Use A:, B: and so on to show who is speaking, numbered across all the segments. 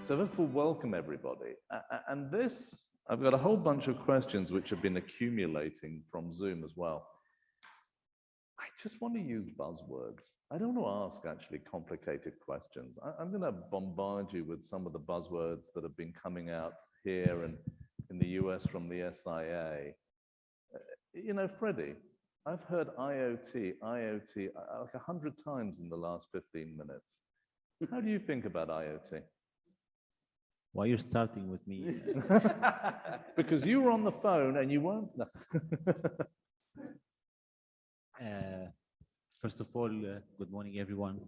A: So first of all, welcome everybody. And this, I've got a whole bunch of questions which have been accumulating from Zoom as well. I just want to use buzzwords. I don't want to ask actually complicated questions. I'm going to bombard you with some of the buzzwords that have been coming out here and in the US from the SIA. You know, Freddie, I've heard IoT like 100 times in the last 15 minutes. How do you think about IoT?
B: Why you're starting with me?
A: Because you were on the phone and you weren't. No.
B: First of all, good morning, everyone.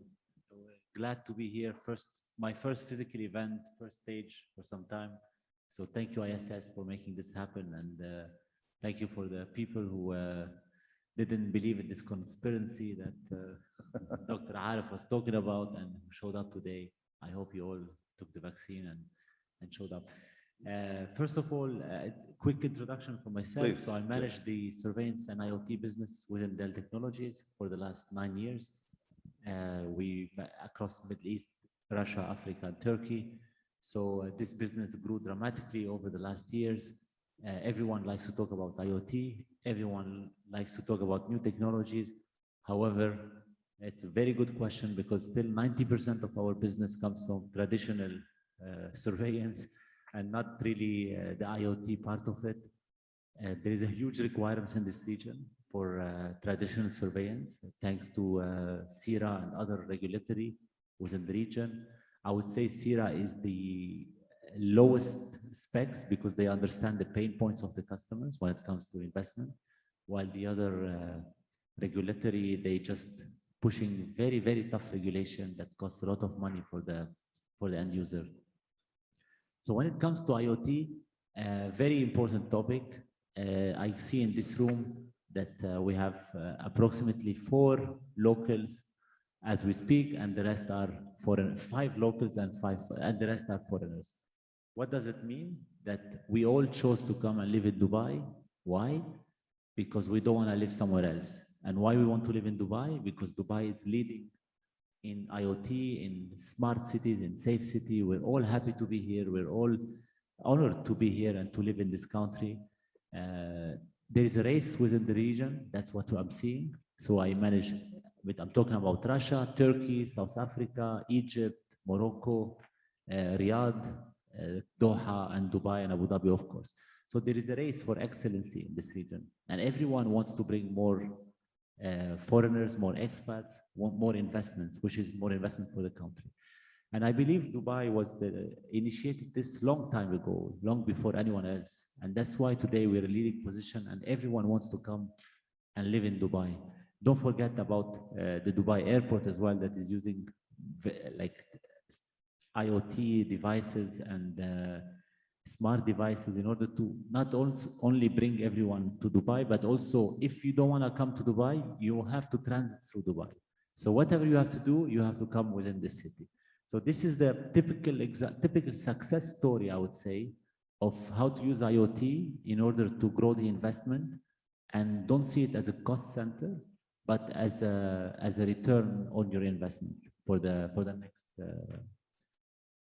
B: Glad to be here. My first physical event, first stage for some time. So thank you, ISS, for making this happen. And thank you for the people who didn't believe in this conspiracy that Dr. Arif was talking about and who showed up today. I hope you all took the vaccine and showed up. First of all, a quick introduction for myself.
A: Please.
B: So I manage the surveillance and IoT business within Dell Technologies for the last 9 years. We across Middle East, Russia, Africa, and Turkey. So this business grew dramatically over the last years. Everyone likes to talk about IoT. Everyone likes to talk about new technologies. However, it's a very good question because still 90% of our business comes from traditional surveillance and not really the IoT part of it. There is a huge requirement in this region for traditional surveillance, thanks to CIRA and other regulatory within the region. I would say CIRA is the lowest specs because they understand the pain points of the customers when it comes to investment, while the other regulatory, they just pushing very, very tough regulation that costs a lot of money for the end user. So when it comes to IoT, very important topic. I see in this room that we have approximately 4 locals as we speak, and the rest are foreign. 5 locals and the rest are foreigners. What does it mean? That we all chose to come and live in Dubai. Why? Because we don't want to live somewhere else. And why we want to live in Dubai? Because Dubai is leading in IoT, in smart cities, in safe city. We're all happy to be here. We're all honored to be here and to live in this country. There is a race within the region. That's what I'm seeing. So I manage, I'm talking about Russia, Turkey, South Africa, Egypt, Morocco, Riyadh, Doha, and Dubai, and Abu Dhabi, of course. So there is a race for excellency in this region. And everyone wants to bring more foreigners, more expats, want more investments, which is more investment for the country. And I believe Dubai initiated this long time ago, long before anyone else. And that's why today we're a leading position and everyone wants to come and live in Dubai. Don't forget about the Dubai airport as well, that is using like IoT devices and smart devices in order to not only bring everyone to Dubai, but also if you don't want to come to Dubai, you have to transit through Dubai. So whatever you have to do, you have to come within this city. So this is the typical success story, I would say, of how to use IoT in order to grow the investment, and don't see it as a cost center, but as a return on your investment for the next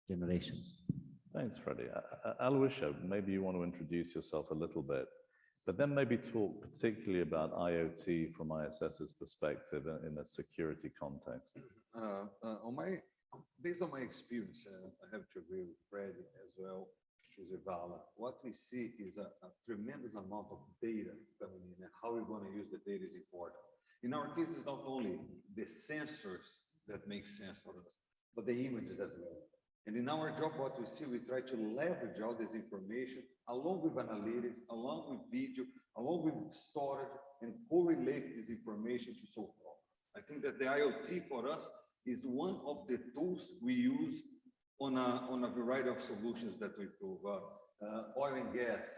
B: generations.
A: Thanks, Freddie. Aloysia, maybe you want to introduce yourself a little bit, but then maybe talk particularly about IoT from ISS's perspective in a security context.
C: Based on my experience, I have to agree with Freddie as well, with Alaa. What we see is a tremendous amount of data coming in, and how we're going to use the data is important. In our case, it's not only the sensors that make sense for us, but the images as well. And in our job, what we see, we try to leverage all this information along with analytics, along with video, along with storage, and correlate this information to solve problems. I think that the IoT for us is one of the tools we use on a variety of solutions that we provide. Oil and gas,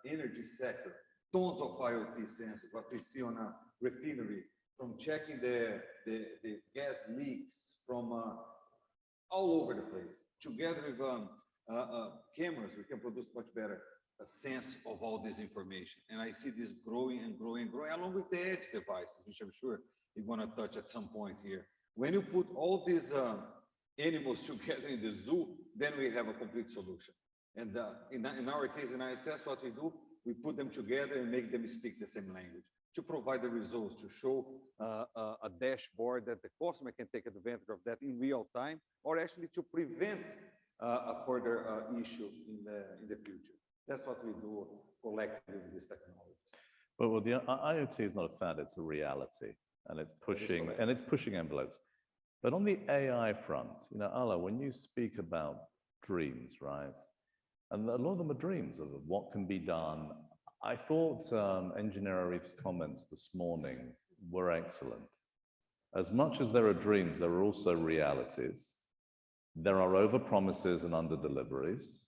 C: energy sector, tons of IoT sensors, what we see on a refinery, from checking the gas leaks from all over the place. Together with cameras, we can produce much better a sense of all this information. And I see this growing and growing and growing, along with the edge devices, which I'm sure you're going to touch at some point here. When you put all these animals together in the zoo, then we have a complete solution. And in our case, in ISS, what we do, we put them together and make them speak the same language to provide the results, to show a dashboard that the customer can take advantage of that in real time, or actually to prevent a further issue in the future. That's what we do collectively with these technologies.
A: Well, the IoT is not a fad; it's a reality, and it's pushing envelopes. But on the AI front, you know, Alaa, when you speak about dreams, right? And a lot of them are dreams of what can be done. I thought Engineer Arif's comments this morning were excellent. As much as there are dreams, there are also realities. There are overpromises and underdeliveries.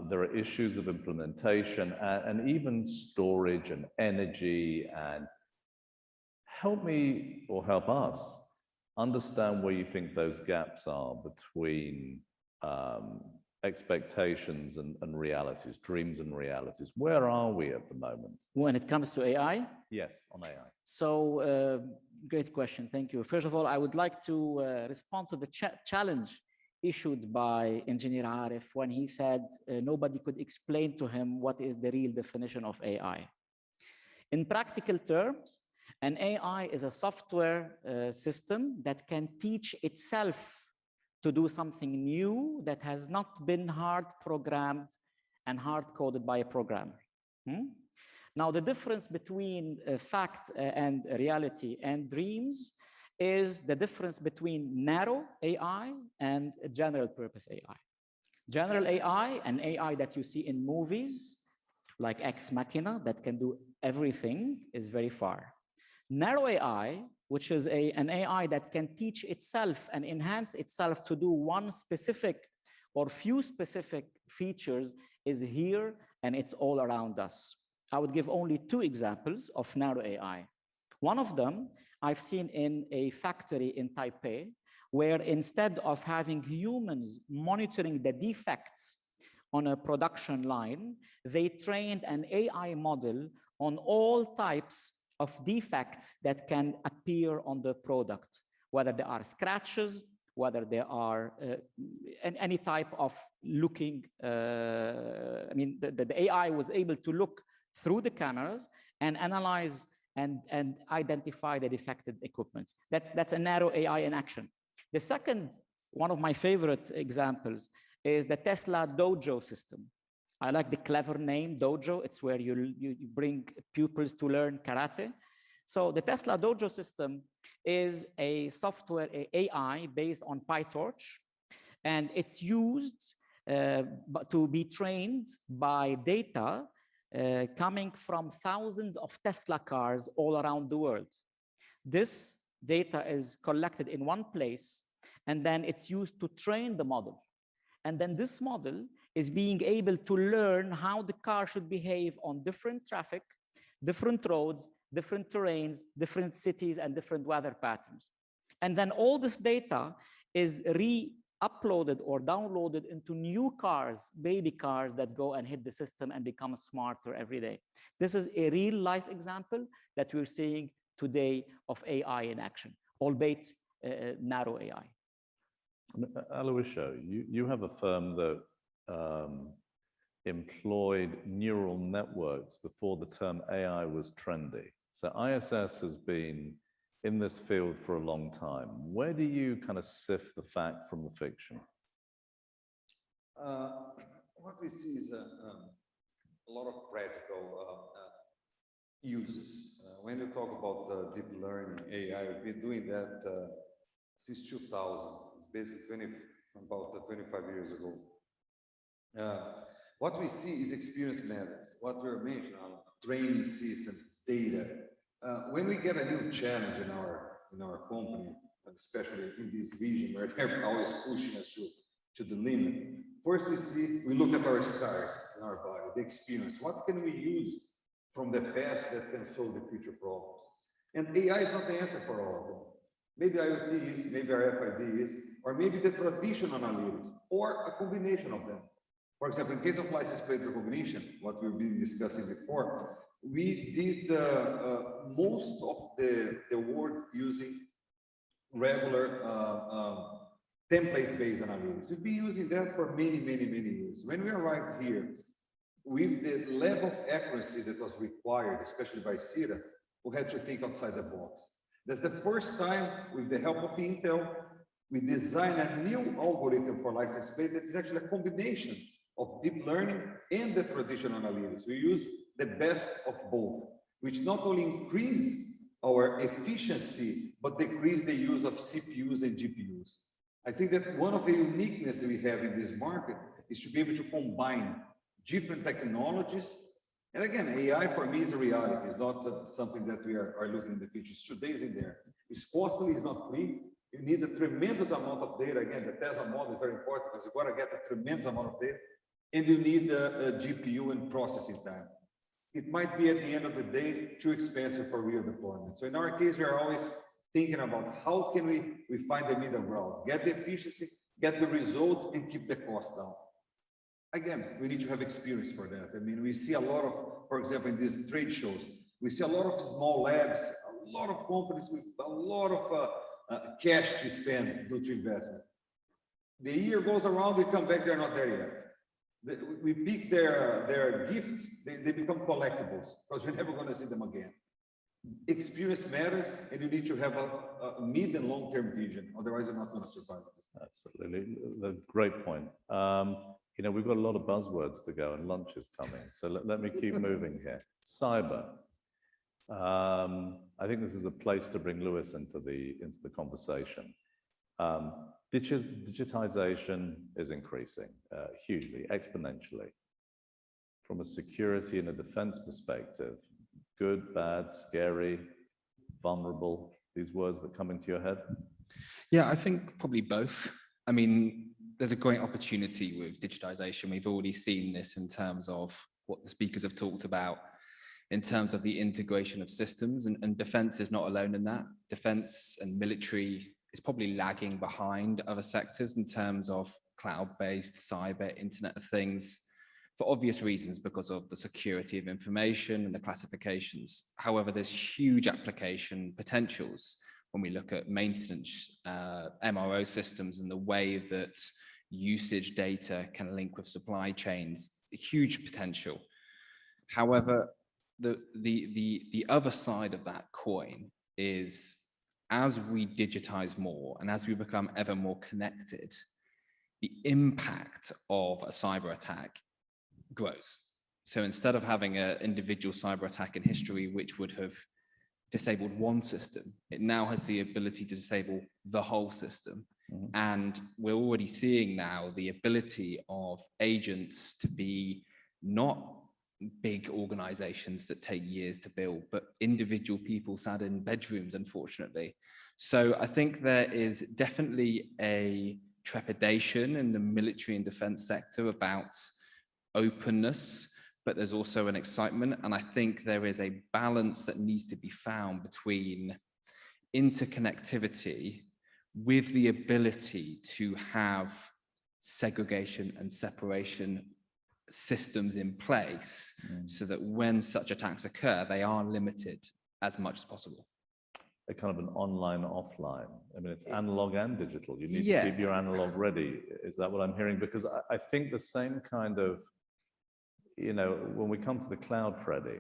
A: There are issues of implementation and even storage and energy. And help me or help us understand where you think those gaps are between expectations and realities, dreams and realities. Where are we at the moment?
D: When it comes to AI?
A: Yes, on AI.
D: So, great question. Thank you. First of all, I would like to respond to the challenge issued by Engineer Arif when he said nobody could explain to him what is the real definition of AI. In practical terms, an AI is a software system that can teach itself to do something new that has not been hard programmed and hard coded by a programmer. Now, the difference between fact and reality and dreams is the difference between narrow AI and general purpose AI. General AI, an AI that you see in movies, like Ex Machina, that can do everything, is very far. Narrow AI, which is an AI that can teach itself and enhance itself to do one specific or few specific features, is here and it's all around us. I would give only two examples of narrow AI. One of them I've seen in a factory in Taipei, where instead of having humans monitoring the defects on a production line, they trained an AI model on all types of defects that can appear on the product, whether there are scratches, whether there are any type of looking, I mean, the AI was able to look through the cameras and analyze and identify the defective equipment. That's a narrow AI in action. The second, one of my favorite examples, is the Tesla Dojo system. I like the clever name, Dojo. It's where you bring pupils to learn karate. So the Tesla Dojo system is a software AI based on PyTorch, and it's used to be trained by data coming from thousands of Tesla cars all around the world. This data is collected in one place, and then it's used to train the model. And then this model is being able to learn how the car should behave on different traffic, different roads, different terrains, different cities, and different weather patterns. And then all this data is re-uploaded or downloaded into new cars, baby cars that go and hit the system and become smarter every day. This is a real life example that we're seeing today of AI in action, albeit narrow AI.
A: Aloysiu, you have a firm that employed neural networks before the term AI was trendy. So ISS has been in this field for a long time. Where do you kind of sift the fact from the fiction?
C: What we see is a lot of practical uses. When you talk about deep learning, AI, we've been doing that since 2000. It's basically about 25 years ago. What we see is experience matters. What we're mentioning on training systems, data. When we get a new challenge in our company, especially in this region where they're always pushing us to the limit, first we look at our scars in our body, the experience. What can we use from the past that can solve the future problems? And AI is not the answer for all of them. Maybe IoT is, maybe RFID is, or maybe the traditional analytics, or a combination of them. For example, in case of license plate recognition, what we've been discussing before, we did most of the work using regular template-based analytics. We've been using that for many, many, many years. When we arrived here, with the level of accuracy that was required, especially by CIRA, we had to think outside the box. That's the first time, with the help of Intel, we designed a new algorithm for license plate that is actually a combination of deep learning and the traditional analytics. We use the best of both, which not only increase our efficiency, but decrease the use of CPUs and GPUs. I think that one of the uniqueness we have in this market is to be able to combine different technologies. And again, AI for me is a reality. It's not something that we are looking in the future. Today is in there. It's costly, it's not free. You need a tremendous amount of data. Again, the Tesla model is very important because you've got to get a tremendous amount of data. And you need a GPU and processing time. It might be at the end of the day too expensive for real deployment. So in our case, we are always thinking about how can we find the middle ground, get the efficiency, get the result, and keep the cost down. Again, we need to have experience for that. I mean, we see a lot of, for example, in these trade shows, we see a lot of small labs, a lot of companies with a lot of cash to spend due to investment. The year goes around, we come back, they're not there yet. We pick their gifts, they become collectibles because you're never going to see them again. Experience matters, and you need to have a mid and long-term vision. Otherwise, you're not going to survive.
A: Absolutely, a great point. You know, we've got a lot of buzzwords to go, and lunch is coming. So let me keep moving here. Cyber. I think this is a place to bring Lewis into the conversation. Digitization is increasing hugely, exponentially. From a security and a defense perspective, good, bad, scary, vulnerable, these words that come into your head?
E: Yeah, I think probably both. I mean, there's a great opportunity with digitization. We've already seen this in terms of what the speakers have talked about, in terms of the integration of systems, and defense is not alone in that. Defense and military is probably lagging behind other sectors in terms of cloud-based cyber, Internet of Things, for obvious reasons, because of the security of information and the classifications. However, there's huge application potentials when we look at maintenance, MRO systems, and the way that usage data can link with supply chains, huge potential. However, the other side of that coin is, as we digitize more and as we become ever more connected, the impact of a cyber attack grows. So instead of having an individual cyber attack in history, which would have disabled one system, it now has the ability to disable the whole system. Mm-hmm. And we're already seeing now the ability of agents to be not big organizations that take years to build, but individual people sat in bedrooms, unfortunately. So I think there is definitely a trepidation in the military and defense sector about openness, but there's also an excitement. And I think there is a balance that needs to be found between interconnectivity with the ability to have segregation and separation systems in place, so that when such attacks occur, they are limited as much as possible.
A: A kind of an online, offline. I mean, it's analog and digital. You need to keep your analog ready. Is that what I'm hearing? Because I think the same kind of, you know, when we come to the cloud, Freddie,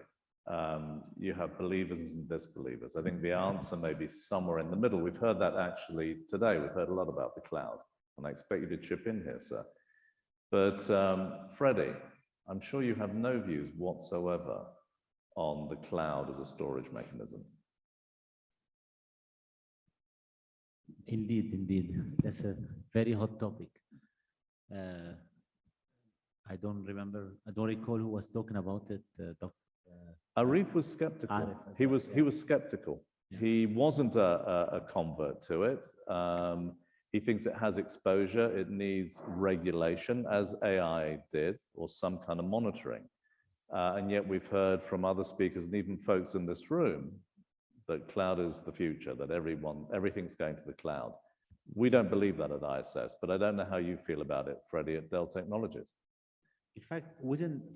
A: you have believers and disbelievers. I think the answer may be somewhere in the middle. We've heard that actually today. We've heard a lot about the cloud, and I expect you to chip in here, sir. But Freddie, I'm sure you have no views whatsoever on the cloud as a storage mechanism.
B: Indeed. That's a very hot topic. I don't recall who was talking about it.
A: Arif was skeptical. He was skeptical. Yeah. He wasn't a convert to it. He thinks it has exposure, it needs regulation, as AI did, or some kind of monitoring. And yet we've heard from other speakers and even folks in this room that cloud is the future, that everything's going to the cloud. We don't believe that at ISS, but I don't know how you feel about it, Freddie, at Dell Technologies.
B: In fact,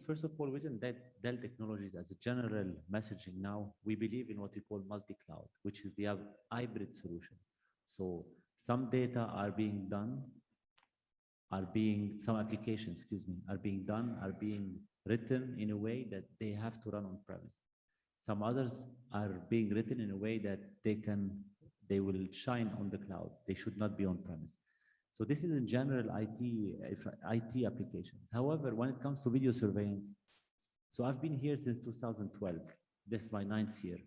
B: first of all, within Dell Technologies, as a general messaging now, we believe in what we call multi-cloud, which is the hybrid solution. So some data are being done, some applications, excuse me, are being written in a way that they have to run on premise. Some others are being written in a way that they will shine on the cloud. They should not be on premise. So this is in general IT applications. However, when it comes to video surveillance, so I've been here since 2012. This is my 9th year.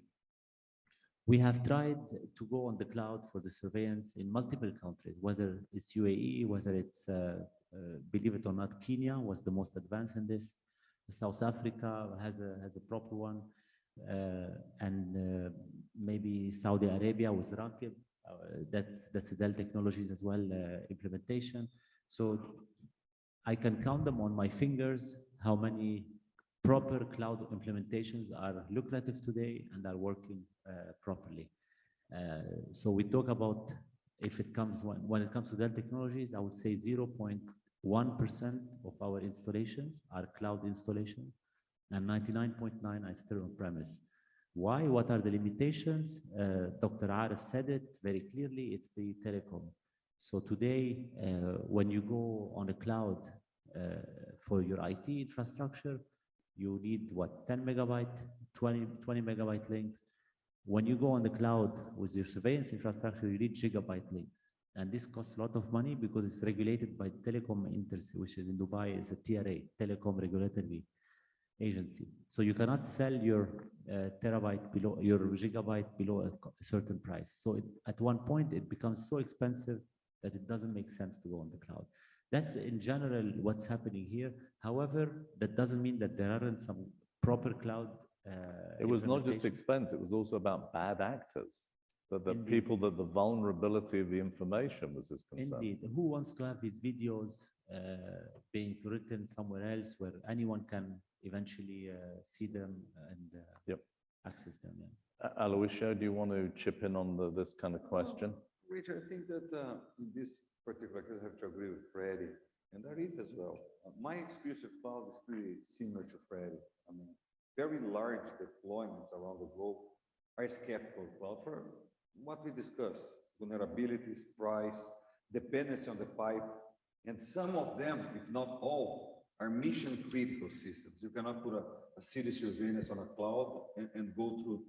B: We have tried to go on the cloud for the surveillance in multiple countries, whether it's UAE, whether it's, believe it or not, Kenya was the most advanced in this. South Africa has a proper one, and maybe Saudi Arabia with Rakib. That's Dell Technologies as well, implementation. So I can count them on my fingers how many proper cloud implementations are lucrative today and are working properly. So we talk about, if it comes, when it comes to Dell Technologies, I would say 0.1% of our installations are cloud installations, and 99.9% are still on premise. Why? What are the limitations? Dr. Arif said it very clearly, it's the telecom. So today, when you go on a cloud for your IT infrastructure, you need what, 10 megabyte, 20 megabyte links. When you go on the cloud with your surveillance infrastructure, you need gigabyte links. And this costs a lot of money because it's regulated by the Telecom Industry, which is in Dubai, is a TRA, Telecom Regulatory Agency. So you cannot sell your terabyte below, your gigabyte below a certain price. So at one point, it becomes so expensive that it doesn't make sense to go on the cloud. That's in general what's happening here. However, that doesn't mean that there aren't some proper cloud.
A: It was not just expense, it was also about bad actors. That the people, that the vulnerability of the information was his concern.
B: Indeed. Who wants to have his videos being written somewhere else where anyone can eventually see them and access them? Yeah.
A: Aloysia, do you want to chip in on this kind of question?
C: Richard, I think that in this particular case, I have to agree with Freddie and Arif as well. My experience with cloud is pretty similar to Freddie. I mean, very large deployments around the globe are skeptical of cloud for what we discussed: vulnerabilities, price, dependency on the pipe, and some of them, if not all, are mission critical systems. You cannot put a city surveillance on a cloud and go through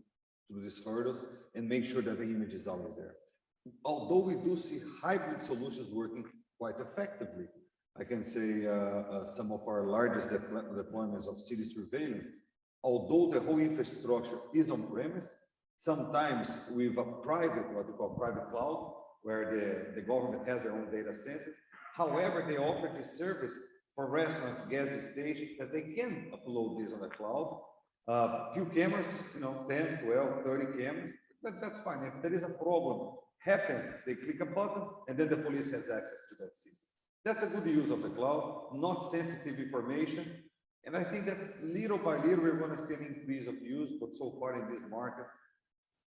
C: these hurdles and make sure that the image is always there. Although we do see hybrid solutions working quite effectively, I can say some of our largest deployments of city surveillance, although the whole infrastructure is on premise, sometimes with a private, what we call private cloud, where the government has their own data centers. However, they offer this service for restaurants, gas stations, that they can upload this on the cloud. Few cameras, 10, 12, 30 cameras, that's fine. If there is a problem, happens, they click a button, and then the police has access to that system. That's a good use of the cloud, not sensitive information. And I think that little by little, we're going to see an increase of use, but so far in this market,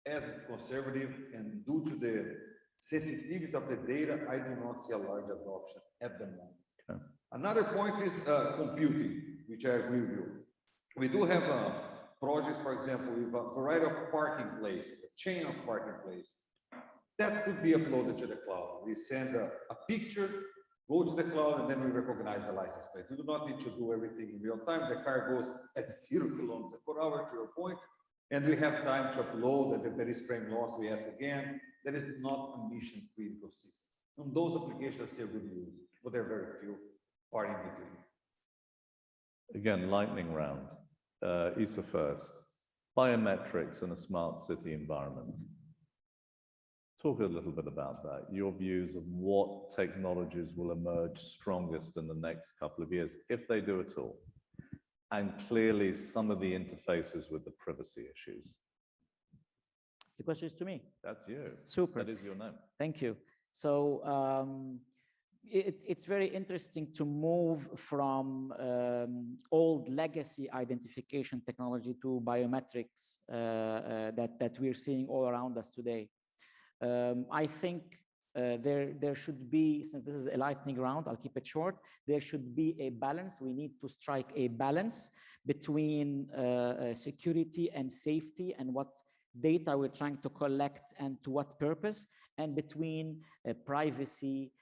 C: as it's conservative and due to the sensitivity of the data, I do not see a large adoption at the moment. Okay. Another point is computing, which I agree with you. We do have projects, for example, with a variety of parking places, a chain of parking places. That could be uploaded to the cloud. We send a picture, go to the cloud, and then we recognize the license plate. We do not need to do everything in real time. The car goes at 0 kilometers per hour to your point, and we have time to upload, and if there is frame loss, we ask again. That is not a mission critical system. And those applications are good use, but they're very few, far in between.
A: Again, lightning round. Isa first. Biometrics in a smart city environment. Talk a little bit about that, your views of what technologies will emerge strongest in the next couple of years, if they do at all. And clearly some of the interfaces with the privacy issues.
D: The question is to me.
A: That's you.
D: Super.
A: That is your name.
D: Thank you. So it's very interesting to move from old legacy identification technology to biometrics that we're seeing all around us today. I think there should be, since this is a lightning round, I'll keep it short, there should be a balance. We need to strike a balance between security and safety and what data we're trying to collect and to what purpose, and between privacy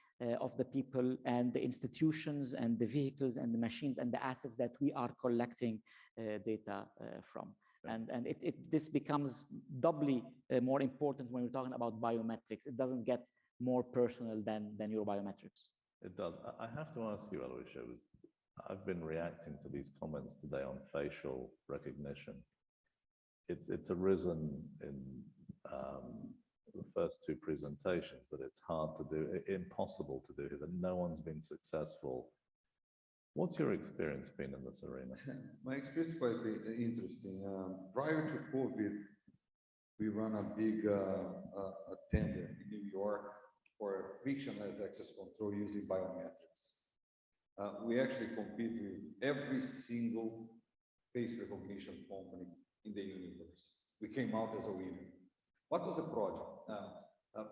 D: of the people and the institutions and the vehicles and the machines and the assets that we are collecting data from. And this becomes doubly more important when we're talking about biometrics. It doesn't get more personal than your biometrics.
A: It does. I have to ask you, Aloysia, I've been reacting to these comments today on facial recognition. It's arisen in the first two presentations that it's hard to do, impossible to do, that no one's been successful. What's your experience been in this arena?
C: My experience is quite interesting. Prior to COVID, we ran a big tender in New York for frictionless access control using biometrics. We actually compete with every single face recognition company in the universe. We came out as a winner. What was the project?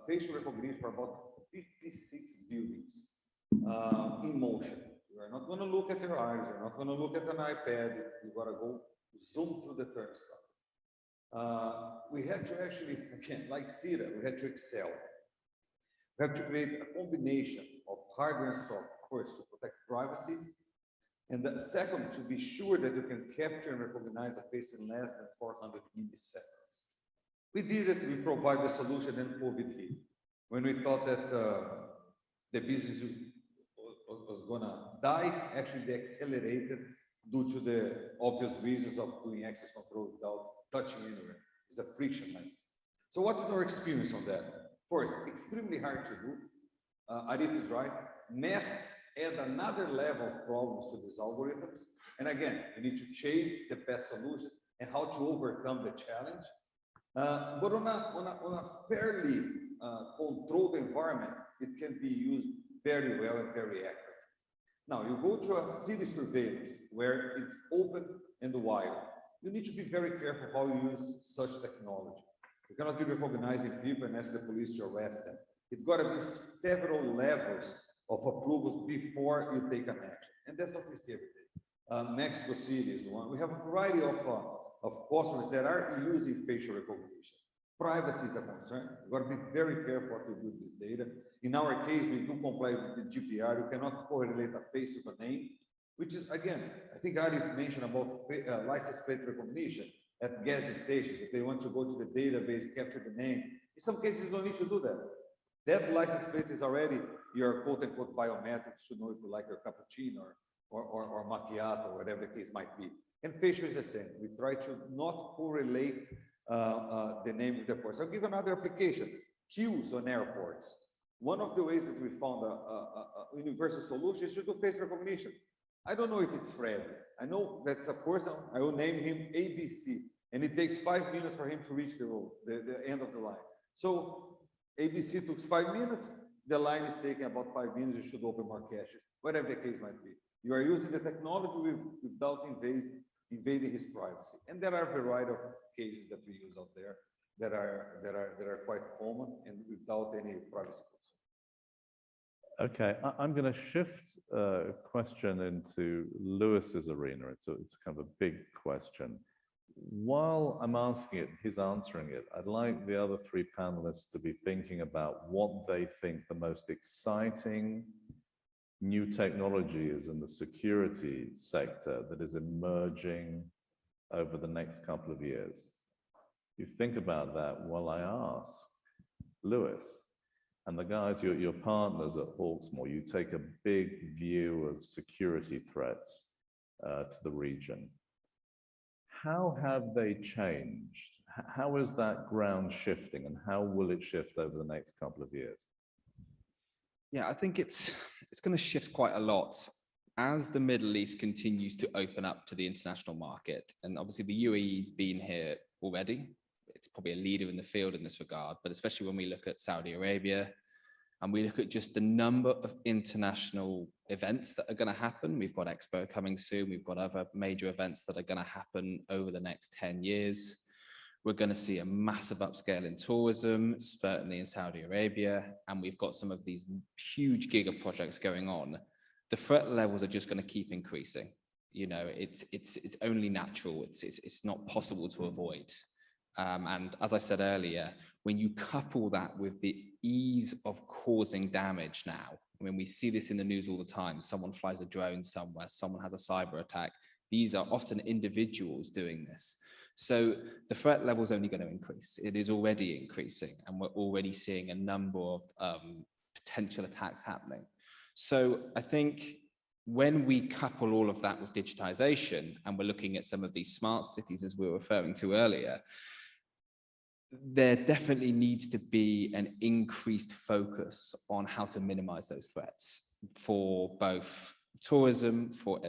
C: Facial recognition for about 56 buildings in motion. You are not going to look at your eyes. You're not going to look at an iPad. You got to go zoom through the turnstile. We had to actually, again, like CETA, we had to excel. We have to create a combination of hardware and software, first to protect privacy, and the second, to be sure that you can capture and recognize a face in less than 400 milliseconds. We did it, we provide the solution, and COVID hit. When we thought that the business was gonna die, actually they accelerated due to the obvious reasons of doing access control without touching anywhere. It's a frictionless. So what's our experience on that? First, extremely hard to do. Arif is right. Masks add another level of problems to these algorithms. And again, we need to chase the best solutions and how to overcome the challenge. But on a fairly controlled environment, it can be used very well and very accurate. Now, you go to a city surveillance where it's open and wild. You need to be very careful how you use such technology. You cannot be recognizing people and ask the police to arrest them. It's got to be several levels of approvals before you take an action. And that's what we see every day. Mexico City is one. We have a variety of customers that are using facial recognition. Privacy is a concern. You've got to be very careful what you do with this data. In our case, we do comply with the GDPR. You cannot correlate a face with a name, which is, again, I think Arif mentioned about license plate recognition at gas stations. If they want to go to the database, capture the name, in some cases, you don't need to do that. That license plate is already your quote-unquote biometrics to know if you like your cappuccino or macchiato, or whatever the case might be. And facial is the same. We try to not correlate the name of the person. I'll give another application, queues on airports. One of the ways that we found a universal solution is to do face recognition. I don't know if it's Fred. I know that's a person, I will name him ABC, and it takes 5 minutes for him to reach the end of the line. So ABC took 5 minutes, the line is taking about 5 minutes, you should open more caches, whatever the case might be. You are using the technology without invading his privacy. And there are a variety of cases that we use out there that are quite common and without any privacy concern.
A: Okay, I'm going to shift a question into Lewis's arena. It's kind of a big question. While I'm asking it, he's answering it, I'd like the other three panelists to be thinking about what they think the most exciting new technology is in the security sector that is emerging over the next couple of years. You think about that while I ask Lewis and the guys, your partners at Hawksmoor, you take a big view of security threats to the region. How have they changed? How is that ground shifting, and how will it shift over the next couple of years?
E: Yeah, I think it's going to shift quite a lot as the Middle East continues to open up to the international market. And obviously the UAE's been here already. It's probably a leader in the field in this regard, but especially when we look at Saudi Arabia and we look at just the number of international events that are going to happen. We've got Expo coming soon. We've got other major events that are going to happen over the next 10 years. We're going to see a massive upscale in tourism, certainly in Saudi Arabia, and we've got some of these huge giga projects going on. The threat levels are just going to keep increasing. You know, it's only natural. It's not possible to avoid. And as I said earlier, when you couple that with the ease of causing damage now, I mean, we see this in the news all the time. Someone flies a drone somewhere, someone has a cyber attack. These are often individuals doing this. So the threat level is only going to increase. It is already increasing, and we're already seeing a number of potential attacks happening. So I think when we couple all of that with digitization, and we're looking at some of these smart cities, as we were referring to earlier, there definitely needs to be an increased focus on how to minimize those threats for both tourism, for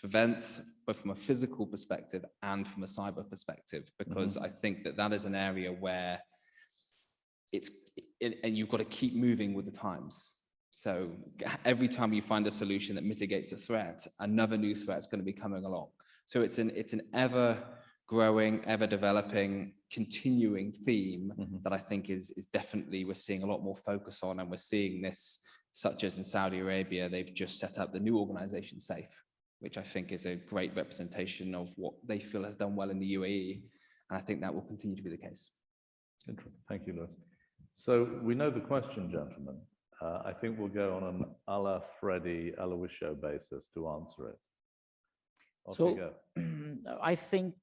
E: events, both from a physical perspective and from a cyber perspective, because I think that that is an area where and you've got to keep moving with the times. So every time you find a solution that mitigates a threat, another new threat is going to be coming along. So it's an ever growing, ever developing, continuing theme that I think is definitely, we're seeing a lot more focus on, and we're seeing this, such as in Saudi Arabia, they've just set up the new organization SAFE, which I think is a great representation of what they feel has done well in the UAE. And I think that will continue to be the case.
A: Interesting. Thank you, Lewis. So we know the question, gentlemen. I think we'll go on an a la Freddie Aloisio basis to answer it. Off you go.
D: I think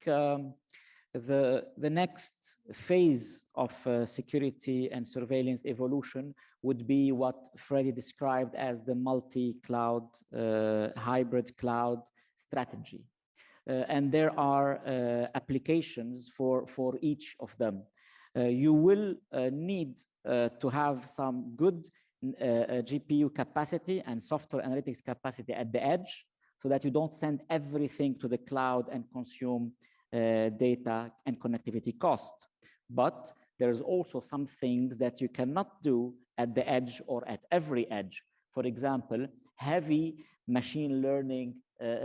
D: the next phase of security and surveillance evolution would be what Freddie described as the multi-cloud, hybrid cloud strategy. And there are applications for each of them. You will need to have some good GPU capacity and software analytics capacity at the edge, so that you don't send everything to the cloud and consume data and connectivity cost. But there's also some things that you cannot do at the edge or at every edge. For example, heavy machine learning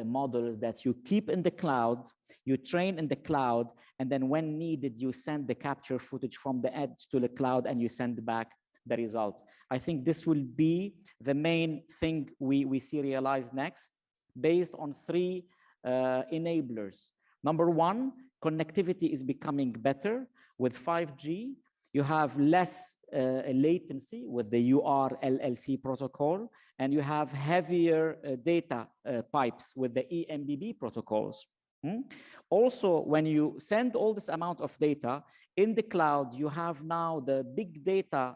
D: models that you keep in the cloud, you train in the cloud, and then when needed, you send the capture footage from the edge to the cloud and you send back the result. I think this will be the main thing we see realized next, based on three enablers. Number one, connectivity is becoming better. With 5G, you have less latency with the URLLC protocol, and you have heavier data pipes with the eMBB protocols. Also, when you send all this amount of data in the cloud, you have now the big data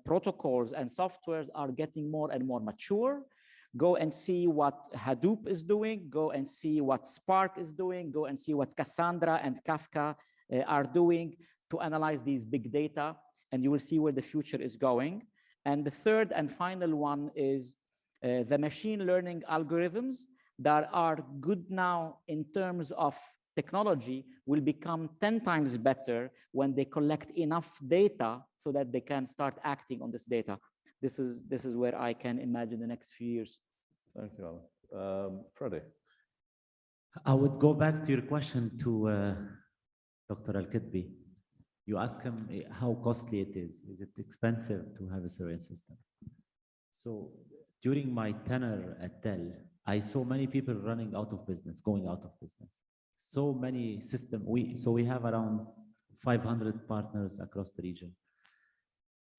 D: protocols and softwares are getting more and more mature. Go and see what Hadoop is doing, go and see what Spark is doing, go and see what Cassandra and Kafka are doing to analyze these big data, and you will see where the future is going. And the third and final one is the machine learning algorithms that are good now in terms of technology will become 10 times better when they collect enough data so that they can start acting on this data. This is where I can imagine the next few years.
A: Thank you, Alan. Freddie.
B: I would go back to your question to Dr. Al-Kitbi. You asked him how costly it is. Is it expensive to have a surveillance system? So during my tenure at Dell, I saw many people running out of business, going out of business. So many systems. We have around 500 partners across the region.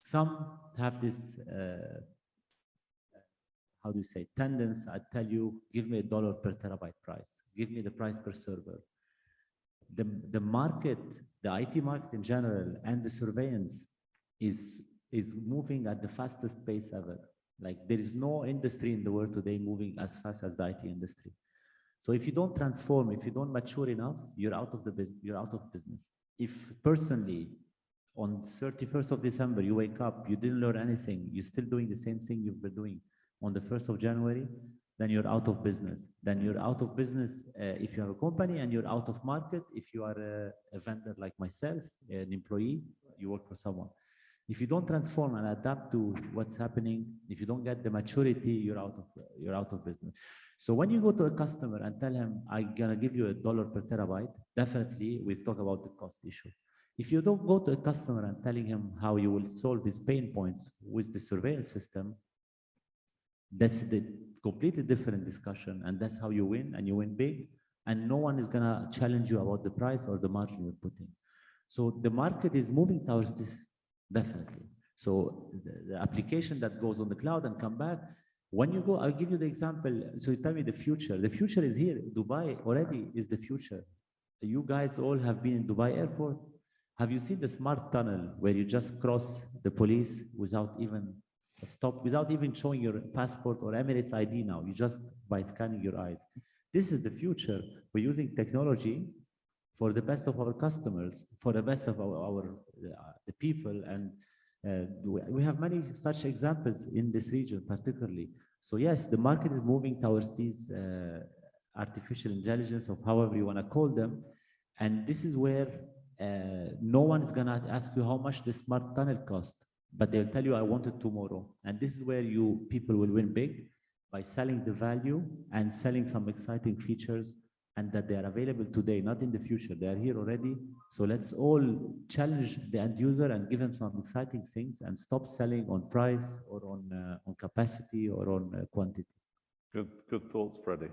B: Some have this, how do you say, tendency. I tell you, give me $1 per terabyte price. Give me the price per server. The market, the IT market in general, and the surveillance is moving at the fastest pace ever. Like, there is no industry in the world today moving as fast as the IT industry. So if you don't transform, if you don't mature enough, you're out of business. If personally, on 31st of December, you wake up, you didn't learn anything, you're still doing the same thing you've been doing on the 1st of January, then you're out of business. Then you're out of business if you have a company, and you're out of market if you are a vendor like myself, an employee, you work for someone. If you don't transform and adapt to what's happening, if you don't get the maturity, you're out of business. So when you go to a customer and tell him, I'm gonna give you $1 per terabyte, definitely we talk about the cost issue. If you don't go to a customer and telling him how you will solve his pain points with the surveillance system, that's the completely different discussion, and that's how you win, and you win big, and no one is gonna challenge you about the price or the margin you're putting. So the market is moving towards this, definitely. So the application that goes on the cloud and come back, when you go, I'll give you the example. So you tell me the future. The future is here. Dubai already is the future. You guys all have been in Dubai airport. Have you seen the smart tunnel where you just cross the police without even stop, without even showing your passport or Emirates ID now? You just by scanning your eyes. This is the future. We're using technology for the best of our customers, for the best of the people, and we have many such examples in this region, particularly. So yes, the market is moving towards these artificial intelligence, of however you want to call them, and this is where no one is gonna ask you how much the smart tunnel cost, but they'll tell you, I want it tomorrow. And this is where people will win big by selling the value and selling some exciting features, and that they are available today, not in the future. They are here already. So let's all challenge the end user and give them some exciting things and stop selling on price or on capacity or on quantity.
A: Good thoughts, Freddie.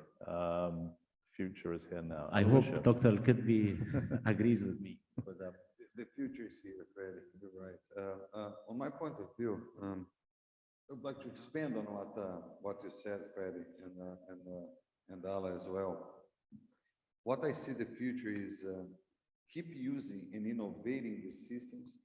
A: Future is here now.
B: I hope Dr. Al-Kidbi agrees with me.
C: The future is here, Freddie. You're right. On my point of view, I'd like to expand on what you said, Freddie, and Alaa as well. What I see the future is keep using and innovating the systems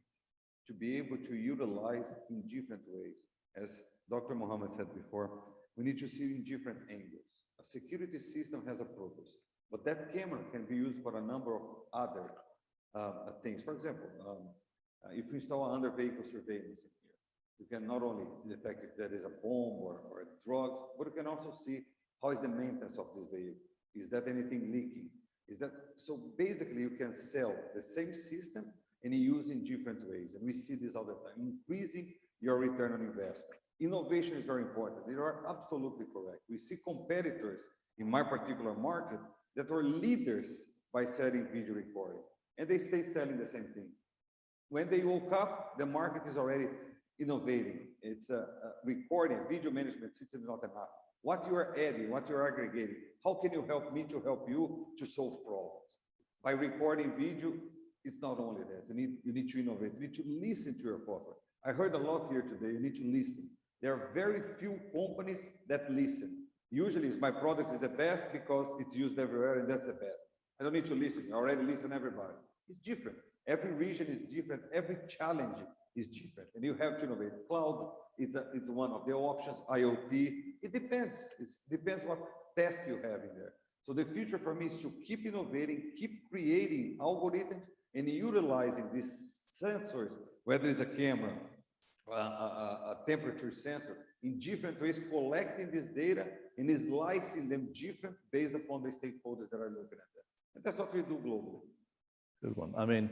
C: to be able to utilize in different ways. As Dr. Mohammed said before, we need to see in different angles. A security system has a purpose, but that camera can be used for a number of other things. For example, if you install under vehicle surveillance in here, you can not only detect if there is a bomb or drugs, but you can also see how is the maintenance of this vehicle. Is that anything leaking? So basically you can sell the same system and use in different ways. And we see this all the time, increasing your return on investment. Innovation is very important. You are absolutely correct. We see competitors in my particular market that are leaders by selling video recording, and they stay selling the same thing. When they woke up, the market is already innovating. It's recording, video management system is not enough. What you are adding, what you're aggregating, how can you help me to help you to solve problems? By recording video, it's not only that. You need to innovate. You need to listen to your corporate. I heard a lot here today. You need to listen. There are very few companies that listen. Usually, it's my product is the best because it's used everywhere, and that's the best. I don't need to listen. I already listen to everybody. It's different. Every region is different. Every challenge is different, and you have to innovate. Cloud, it's one of the options. IoT, it depends. It depends what task you have in there. So the future for me is to keep innovating, keep creating algorithms, and utilizing these sensors, whether it's a camera, a temperature sensor, in different ways, collecting this data and slicing them different based upon the stakeholders that are looking at them. And that's what we do globally.
A: Good one. I mean,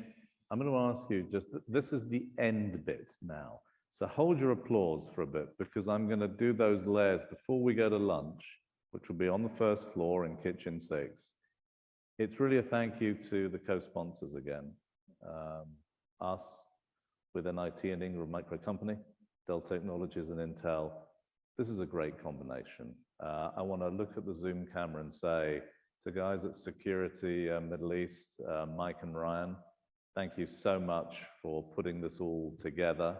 A: I'm going to ask you just, this is the end bit now. So hold your applause for a bit, because I'm going to do those layers before we go to lunch, which will be on the first floor in Kitchen 6. It's really a thank you to the co-sponsors again. Us with NIT and Ingram Micro Company, Dell Technologies and Intel. This is a great combination. I want to look at the Zoom camera and say to guys at Security Middle East, Mike and Ryan, thank you so much for putting this all together.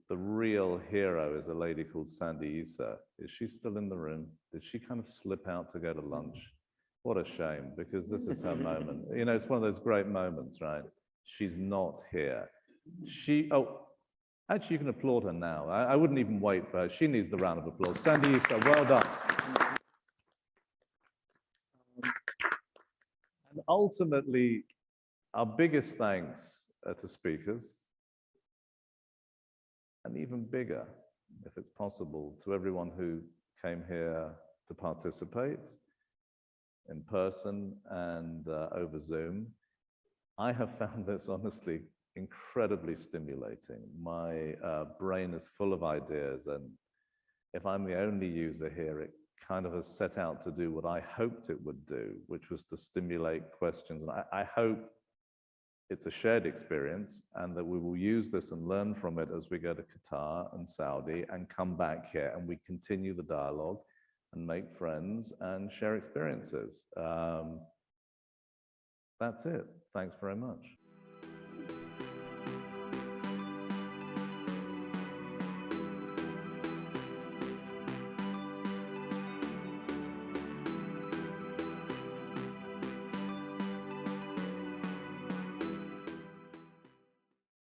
A: The real hero is a lady called Sandy Issa. Is she still in the room? Did she kind of slip out to go to lunch? What a shame, because this is her moment. You know, it's one of those great moments, right? She's not here. Actually, you can applaud her now. I wouldn't even wait for her. She needs the round of applause. Sandy Issa, well done. And ultimately, our biggest thanks to speakers, and even bigger, if it's possible, to everyone who came here to participate in person and over Zoom. I have found this honestly incredibly stimulating. My brain is full of ideas, and if I'm the only user here, it kind of has set out to do what I hoped it would do, which was to stimulate questions. And I hope it's a shared experience, and that we will use this and learn from it as we go to Qatar and Saudi and come back here and we continue the dialogue and make friends and share experiences. That's it. Thanks very much.